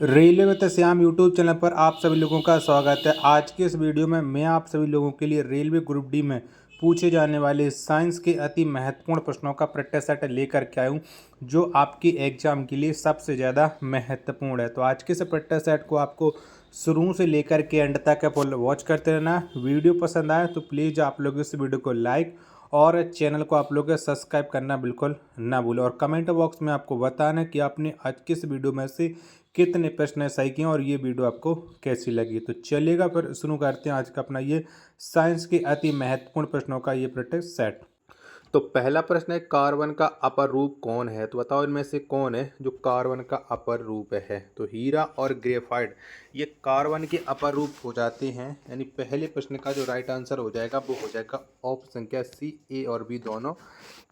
Railway में Shyam YouTube channel पर आप सभी लोगों का स्वागत है। आज के इस वीडियो में मैं आप सभी लोगों के लिए रेलवे ग्रुप डी में पूछे जाने वाले साइंस के अति महत्वपूर्ण प्रश्नों का प्रैक्टिस सेट लेकर के आया हूँ, जो आपकी एग्जाम के लिए सबसे ज़्यादा महत्वपूर्ण है। तो आज के इस प्रैक्टिस सेट को आपको शुरू से लेकर के एंड तक फुल वॉच करते रहना। वीडियो पसंद आए तो प्लीज़ आप लोग इस वीडियो को लाइक और चैनल को आप लोग सब्सक्राइब करना बिल्कुल ना भूलें। और कमेंट बॉक्स में आपको बताना कि आपने आज किस वीडियो में से कितने प्रश्न सही किए और ये वीडियो आपको कैसी लगी। तो चलिएगा फिर शुरू करते हैं आज का अपना ये साइंस के अति महत्वपूर्ण प्रश्नों का ये प्रैक्टिस सेट। तो पहला प्रश्न है, कार्बन का अपर रूप कौन है? तो बताओ इनमें से कौन है जो कार्बन का अपर रूप है? तो हीरा और ग्रेफाइट ये कार्बन के अपर रूप हो जाते हैं। यानी पहले प्रश्न का जो राइट आंसर हो जाएगा वो हो जाएगा ऑप्शन संख्या सी, ए और बी दोनों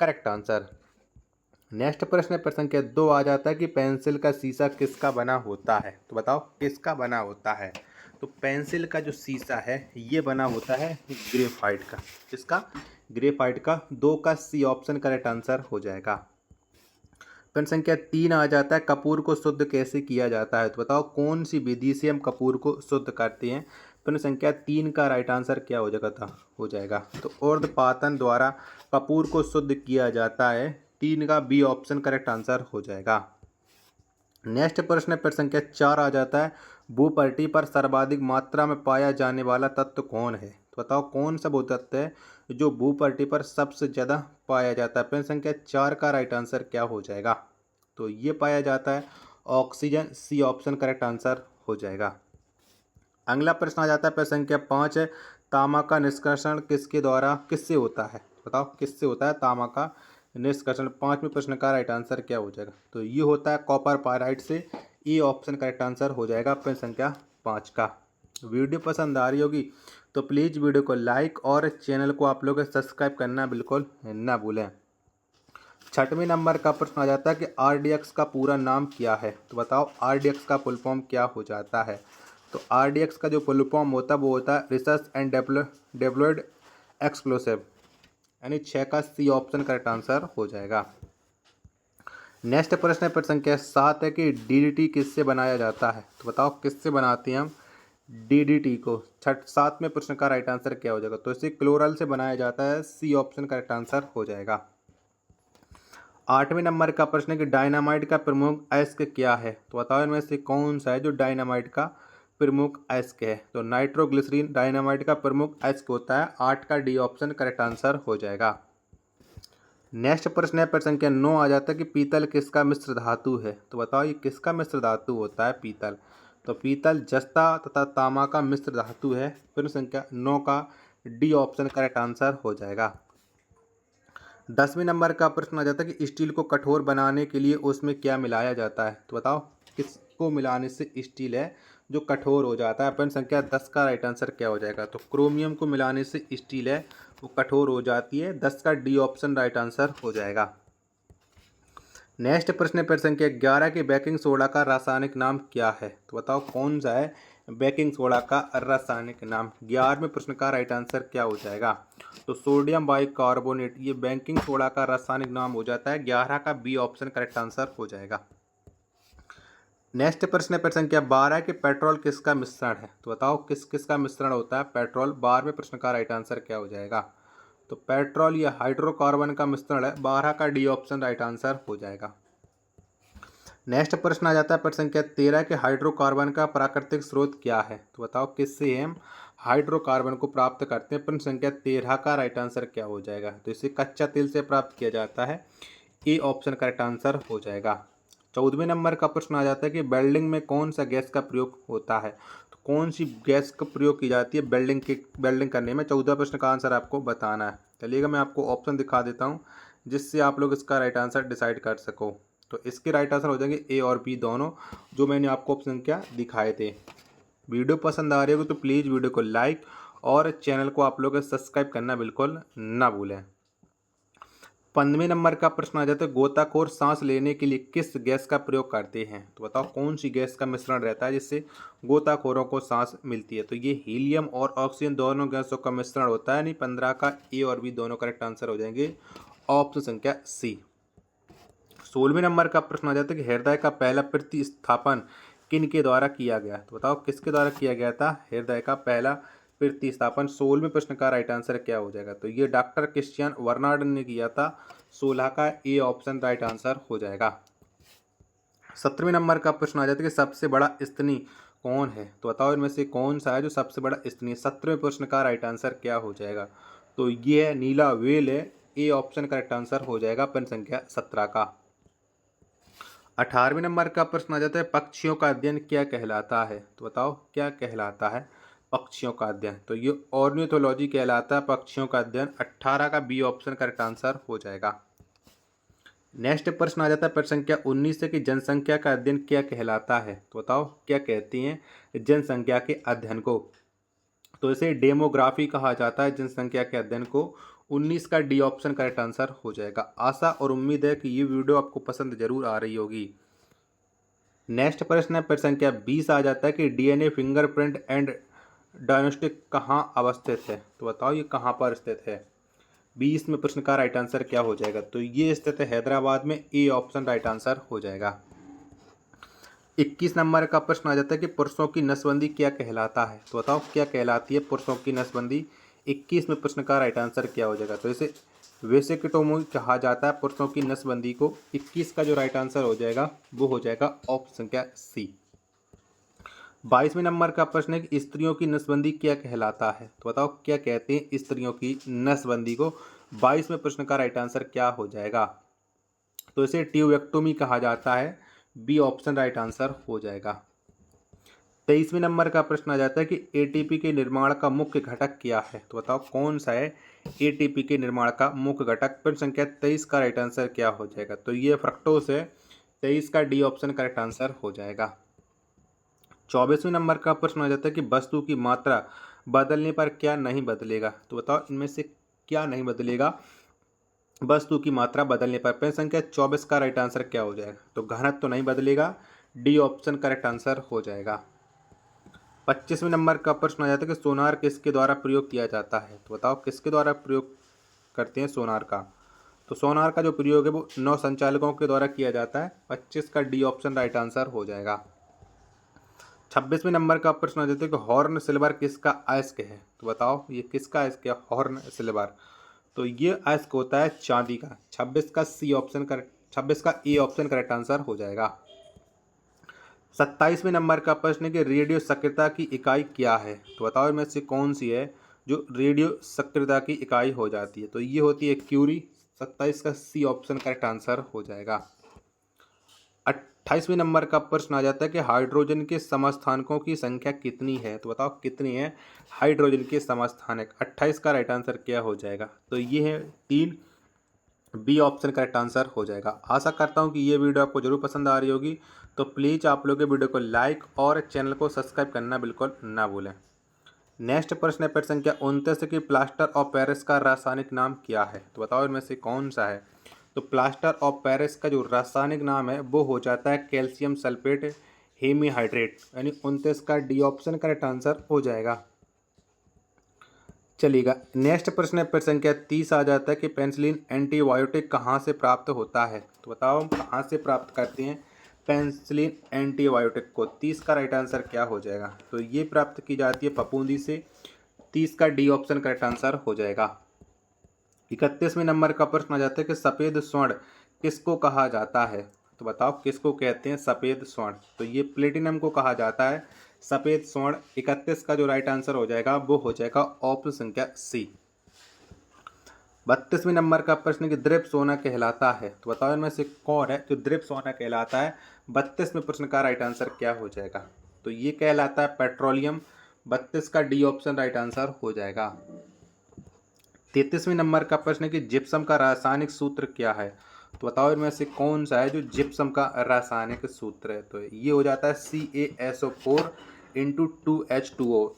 करेक्ट आंसर। नेक्स्ट प्रश्न संख्या 2 आ जाता है कि पेंसिल का शीशा किसका बना होता है? तो बताओ किसका बना होता है? तो पेंसिल का जो शीशा है ये बना होता है ग्रेफाइट का। किसका? ग्रेफाइट का। 2 का सी ऑप्शन करेक्ट आंसर हो जाएगा। प्रश्न संख्या 3 आ जाता है, कपूर को शुद्ध कैसे किया जाता है? तो बताओ कौन सी विधि से हम कपूर को शुद्ध करते हैं? प्रश्न संख्या 3 का राइट आंसर क्या हो जाएगा? तो ऊर्ध्वपातन द्वारा कपूर को शुद्ध किया जाता है। 3 का बी ऑप्शन करेक्ट आंसर हो जाएगा। नेक्स्ट प्रश्न संख्या 4 आ जाता है, भूपटल पर सर्वाधिक मात्रा में पाया जाने वाला तत्व कौन है? तो बताओ कौन सा वो तत्व है जो भूपटल पर सबसे ज़्यादा पाया जाता है? प्रश्न संख्या 4 का राइट आंसर क्या हो जाएगा? तो ये पाया जाता है oxygen. C option correct answer हो जाएगा। अगला प्रश्न आ जाता है प्रश्न संख्या 5 है, तांबा का निष्कर्षण किससे होता है? बताओ किससे होता है तांबा का निष्कर्षण? 5वें प्रश्न का राइट आंसर क्या हो जाएगा? तो ये होता है कॉपर पायराइड से। ई ऑप्शन करेक्ट आंसर हो जाएगा प्रश्न संख्या 5 का। वीडियो पसंद आ रही होगी तो प्लीज़ वीडियो को लाइक और चैनल को आप लोग सब्सक्राइब करना बिल्कुल ना भूलें। 6वें नंबर का प्रश्न आ जाता है कि आरडीएक्स का पूरा नाम क्या है? तो बताओ आरडीएक्स का फुल फॉर्म क्या हो जाता है? तो आरडीएक्स का जो फुल फॉर्म होता है वो होता है रिसर्च एंड डेवलप्ड एक्सप्लोसिव। यानी 6 का सी ऑप्शन करेक्ट आंसर हो जाएगा। नेक्स्ट प्रश्न है प्रश्न संख्या 7 है कि डीडीटी किससे बनाया जाता है? तो बताओ किससे बनाते हैं हम डीडीटी को? 7वें प्रश्न का राइट आंसर क्या हो जाएगा? तो इसे क्लोरल से बनाया जाता है। सी ऑप्शन करेक्ट आंसर हो जाएगा। 8वें नंबर का प्रश्न है कि डायनामाइट का प्रमुख अयस्क क्या है? तो बताओ इनमें से कौन सा है जो डायनामाइट का प्रमुख अयस्क है? तो नाइट्रोग्लिसरीन डायनामाइट का प्रमुख अयस्क होता है। 8 का डी ऑप्शन करेक्ट आंसर हो जाएगा। नेक्स्ट प्रश्न है प्रश्न संख्या 9 आ जाता है कि पीतल किसका मिश्र धातु है? तो बताओ ये किसका मिश्र धातु होता है पीतल? तो पीतल जस्ता तथा तांबा का मिश्र धातु है। प्रश्न संख्या 9 का डी ऑप्शन करेक्ट आंसर हो जाएगा। 10वें नंबर का प्रश्न आ जाता है कि स्टील को कठोर बनाने के लिए उसमें क्या मिलाया जाता है? तो बताओ किसको मिलाने से स्टील है जो कठोर हो जाता है? प्रश्न संख्या 10 का राइट आंसर क्या हो जाएगा? तो क्रोमियम को मिलाने से स्टील है वो कठोर हो जाती है। 10 का डी ऑप्शन राइट आंसर हो जाएगा। नेक्स्ट प्रश्न है प्रश्न संख्या 11 के बेकिंग सोडा का रासायनिक नाम क्या है? तो बताओ कौन सा है बेकिंग सोडा का रासायनिक नाम? 11वें प्रश्न का राइट आंसर क्या हो जाएगा? तो सोडियम बाइकार्बोनेट ये बेकिंग सोडा का रासायनिक नाम हो जाता है। 11 का बी ऑप्शन करेक्ट आंसर हो जाएगा। नेक्स्ट प्रश्न है प्रश्न संख्या 12 कि पेट्रोल किसका मिश्रण है? तो बताओ किस किस का मिश्रण होता है पेट्रोल? 12वें प्रश्न का राइट आंसर क्या हो जाएगा? तो पेट्रोल या हाइड्रोकार्बन का मिश्रण है। 12 का डी ऑप्शन राइट आंसर हो जाएगा। नेक्स्ट प्रश्न आ जाता है प्रश्न संख्या 13 के हाइड्रोकार्बन का प्राकृतिक स्रोत क्या है? तो बताओ किससे हम हाइड्रोकार्बन को प्राप्त करते हैं? प्रश्न संख्या 13 का राइट आंसर क्या हो जाएगा? तो इसे कच्चा तेल से प्राप्त किया जाता है। ए ऑप्शन करेक्ट आंसर हो जाएगा। 14वें नंबर का प्रश्न आ जाता है कि वेल्डिंग में कौन सा गैस का प्रयोग होता है? तो कौन सी गैस का प्रयोग की जाती है वेल्डिंग करने में? 14 प्रश्न का आंसर आपको बताना है। चलिएगा मैं आपको ऑप्शन दिखा देता हूँ जिससे आप लोग इसका राइट आंसर डिसाइड कर सको। तो इसके राइट आंसर हो जाएंगे ए और बी दोनों, जो मैंने आपको ऑप्शन क्या दिखाए थे। वीडियो पसंद आ रही होगी तो प्लीज़ वीडियो को लाइक और चैनल को आप लोग सब्सक्राइब करना बिल्कुल ना भूलें। 15वें नंबर का प्रश्न आ जाता है, गोताखोर सांस लेने के लिए किस गैस का प्रयोग करते हैं? तो बताओ कौन सी गैस का मिश्रण रहता है जिससे गोताखोरों को सांस मिलती है? तो ये हीलियम और ऑक्सीजन दोनों गैसों का मिश्रण होता है। यानी 15 का ए और बी दोनों करेक्ट आंसर हो जाएंगे। ऑप्शन संख्या सी। 16वें नंबर का प्रश्न आ जाता है कि हृदय का पहला प्रतिस्थापन किन के द्वारा किया गया? तो बताओ किसके द्वारा किया गया था? हृदय का पहला प्रतिस्थापन। 16वें प्रश्न का राइट आंसर क्या हो जाएगा? तो ये डॉक्टर क्रिश्चियन वर्नार्ड ने किया था। 16 का ए ऑप्शन राइट आंसर हो जाएगा। 17वें नंबर का प्रश्न आ जाता है कि सबसे बड़ा स्तनी कौन है? तो बताओ इनमें से कौन सा है जो सबसे बड़ा स्तनी है? 17वें प्रश्न का राइट आंसर क्या हो जाएगा? तो ये है नीला व्हेल है। ए ऑप्शन करेक्ट आंसर हो जाएगा प्रश्न संख्या 17 का। 18वें नंबर का प्रश्न आ जाता है पक्षियों का अध्ययन क्या कहलाता है? तो बताओ क्या कहलाता है पक्षियों का अध्ययन? तो ये ऑर्निथोलॉजी कहलाता है पक्षियों का अध्ययन। 18 का बी ऑप्शन करेक्ट आंसर हो जाएगा। नेक्स्ट प्रश्न आ जाता है प्रश्न संख्या 19 से कि जनसंख्या का अध्ययन क्या कहलाता है? तो बताओ क्या कहती हैं जनसंख्या के अध्ययन को? तो इसे डेमोग्राफी कहा जाता है जनसंख्या के अध्ययन को। 19 का डी ऑप्शन करेक्ट आंसर हो जाएगा। आशा और उम्मीद है कि ये वीडियो आपको पसंद जरूर आ रही होगी। नेक्स्ट प्रश्न है प्रश्न संख्या 20 आ जाता है कि डीएनए फिंगरप्रिंट एंड डायग्नोस्टिक कहाँ अवस्थित है? तो बताओ ये कहाँ पर स्थित है? 20 में प्रश्न का राइट आंसर क्या हो जाएगा? तो ये स्थित है हैदराबाद में। ए ऑप्शन राइट आंसर हो जाएगा। 21 नंबर का प्रश्न आ जाता है कि पुरुषों की नसबंदी क्या कहलाता है? तो बताओ क्या कहलाती है पुरुषों की नसबंदी? 21 में प्रश्न का राइट आंसर क्या हो जाएगा? तो इसे वेसेक्टोमी कहा जाता है पुरुषों की नसबंदी को। 21 का जो राइट आंसर हो जाएगा वो हो जाएगा ऑप्शन संख्या सी। 22वें नंबर का प्रश्न है कि स्त्रियों की नसबंदी क्या कहलाता है? तो बताओ क्या कहते हैं स्त्रियों की नसबंदी को? 22वें प्रश्न का राइट आंसर क्या हो जाएगा? तो इसे ट्यूबेक्टोमी कहा जाता है। बी ऑप्शन राइट आंसर हो जाएगा। 23वें नंबर का प्रश्न आ जाता है कि एटीपी के निर्माण का मुख्य घटक क्या है? तो बताओ कौन सा है एटीपी के निर्माण का मुख्य घटक? प्रश्न संख्या 23 का राइट आंसर क्या हो जाएगा? तो ये फ्रक्टोज है। 23 का डी ऑप्शन करेक्ट आंसर हो जाएगा। 24वें नंबर का प्रश्न आ जाता है कि वस्तु की मात्रा बदलने पर क्या नहीं बदलेगा? तो बताओ इनमें से क्या नहीं बदलेगा वस्तु की मात्रा बदलने पर? प्रश्न संख्या 24 का राइट आंसर क्या हो जाएगा? तो घनत्व तो नहीं बदलेगा। डी ऑप्शन करेक्ट आंसर हो जाएगा। 25वें नंबर का प्रश्न आ जाता है कि सोनार किसके द्वारा प्रयोग किया जाता है? तो बताओ किसके द्वारा प्रयोग करते हैं सोनार का? तो सोनार का जो प्रयोग है वो नौ संचालकों के द्वारा किया जाता है। 25 का डी ऑप्शन राइट आंसर हो जाएगा। 26वें नंबर का प्रश्न आ जाता है कि हॉर्न सिल्वर किसका अयस्क है? तो बताओ ये किसका अयस्क है हॉर्न सिल्वर? तो ये अयस्क होता है चांदी का। 26 का सी ऑप्शन करेक्ट, 26 का ए ऑप्शन करेक्ट आंसर हो जाएगा। 27वें नंबर का प्रश्न है कि रेडियो सक्रियता की इकाई क्या है? तो बताओ इनमें से कौन सी है जो रेडियो सक्रियता की इकाई हो जाती है? तो ये होती है क्यूरी। 27 का सी ऑप्शन करेक्ट आंसर हो जाएगा। 28वें नंबर का प्रश्न आ जाता है कि हाइड्रोजन के समस्थानिकों की संख्या कितनी है? तो बताओ कितनी है हाइड्रोजन के समस्थानिक? 28 का राइट आंसर क्या हो जाएगा? तो ये है 3। बी ऑप्शन करेक्ट आंसर हो जाएगा। आशा करता हूँ कि ये वीडियो आपको जरूर पसंद आ रही होगी। तो प्लीज़ आप लोग वीडियो को लाइक और चैनल को सब्सक्राइब करना बिल्कुल ना भूलें। नेक्स्ट प्रश्न है प्रश्न संख्या 29 की प्लास्टर ऑफ पेरिस का रासायनिक नाम क्या है? तो बताओ इनमें से कौन सा है? तो प्लास्टर ऑफ पेरिस का जो रासायनिक नाम है वो हो जाता है कैल्शियम सल्फेट हेमीहाइड्रेट। यानी 29 का डी ऑप्शन करेक्ट आंसर हो जाएगा। चलिएगा नेक्स्ट प्रश्न है प्रश्न संख्या 30 आ जाता है कि पेनिसिलिन एंटीबायोटिक कहाँ से प्राप्त होता है? तो बताओ हम कहाँ से प्राप्त करते हैं पेनिसिलिन एंटीबायोटिक को? 30 का राइट आंसर क्या हो जाएगा? तो ये प्राप्त की जाती है फफूंदी से। 30 का डी ऑप्शन करेक्ट आंसर हो जाएगा। 31वें नंबर का प्रश्न आ जाता है कि सफ़ेद स्वर्ण किसको कहा जाता है? तो बताओ किसको कहते हैं सफ़ेद स्वर्ण? तो ये प्लेटिनम को कहा जाता है सफ़ेद स्वर्ण। 31 का जो राइट आंसर हो जाएगा वो हो जाएगा ऑप्शन संख्या सी। 32वें नंबर का प्रश्न कि द्रव्य सोना कहलाता है? तो बताओ इनमें से कौन है जो द्रव्य सोना कहलाता है? 32वें प्रश्न का राइट आंसर क्या हो जाएगा? तो ये कहलाता है पेट्रोलियम। 32 का डी ऑप्शन राइट आंसर हो जाएगा। 33वें नंबर का प्रश्न है कि जिप्सम का रासायनिक सूत्र क्या है? तो बताओ इनमें से कौन सा है जो जिप्सम का रासायनिक सूत्र है? तो ये हो जाता है CaSO4 इंटू 2H2O।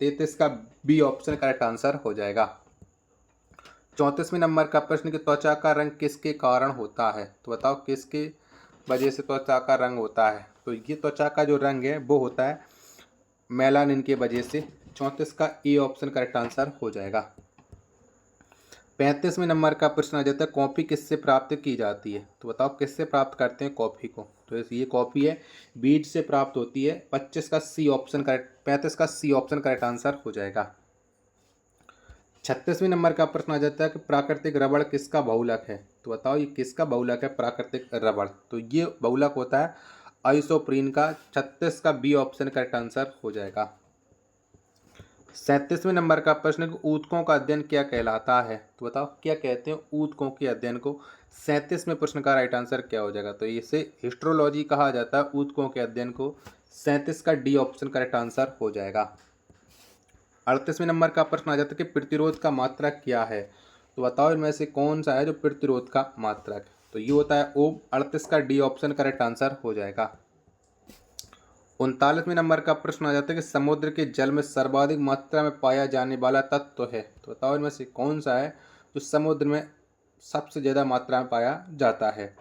33 का बी ऑप्शन करेक्ट आंसर हो जाएगा। 34वें नंबर का प्रश्न कि त्वचा का रंग किसके कारण होता है? तो बताओ किसके वजह से त्वचा का रंग होता है? तो ये त्वचा का जो रंग है वो होता है मेलानिन के वजह से। 34 का ए ऑप्शन करेक्ट आंसर हो जाएगा। 35वें नंबर का प्रश्न आ जाता है, कॉफ़ी किससे प्राप्त की जाती है? तो बताओ किससे प्राप्त करते हैं कॉफ़ी को? तो ये कॉफ़ी है बीज से प्राप्त होती है। 25 का सी ऑप्शन करेक्ट, 35 का सी ऑप्शन करेक्ट आंसर हो जाएगा। 36वें नंबर का प्रश्न आ जाता है कि प्राकृतिक रबड़ किसका बहुलक है? तो बताओ ये किसका बहुलक है प्राकृतिक रबड़? तो ये बहुलक होता है आइसोप्रीन का। 36 का बी ऑप्शन करेक्ट आंसर हो जाएगा। 37वें नंबर का प्रश्न है कि ऊतकों का अध्ययन क्या कहलाता है? तो बताओ क्या कहते हैं ऊतकों के अध्ययन को? 37वें प्रश्न का राइट आंसर क्या हो जाएगा? तो इसे हिस्ट्रोलॉजी कहा जाता है ऊतकों के अध्ययन को। 37 का डी ऑप्शन करेक्ट आंसर हो जाएगा। 38वें नंबर का प्रश्न आ जाता है कि प्रतिरोध का मात्रक क्या है? तो बताओ इनमें से कौन सा है जो प्रतिरोध का मात्रक? तो ये होता है ओम। 38 का डी ऑप्शन करेक्ट आंसर हो जाएगा। 39वें नंबर का प्रश्न आ जाता है कि समुद्र के जल में सर्वाधिक मात्रा में पाया जाने वाला तत्व है? तो बताओ इनमें से कौन सा है जो समुद्र में सबसे ज़्यादा मात्रा में पाया जाता है?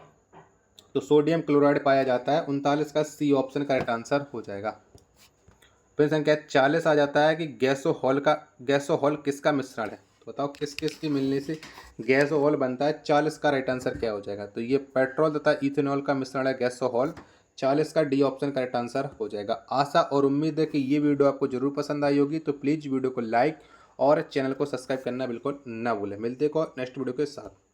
तो सोडियम क्लोराइड पाया जाता है। 39 का सी ऑप्शन करेक्ट आंसर हो जाएगा। फिर संख्या 40 आ जाता है कि गैसोहॉल किसका मिश्रण है? तो बताओ किस किस की मिलने से गैसोहॉल बनता है? 40 का राइट आंसर क्या हो जाएगा? तो ये पेट्रोल तथा इथेनॉल का मिश्रण है गैसोहॉल। 40 का डी ऑप्शन करेक्ट आंसर हो जाएगा। आशा और उम्मीद है कि ये वीडियो आपको जरूर पसंद आई होगी। तो प्लीज़ वीडियो को लाइक और चैनल को सब्सक्राइब करना बिल्कुल ना भूलें। मिलते हैं नेक्स्ट वीडियो के साथ।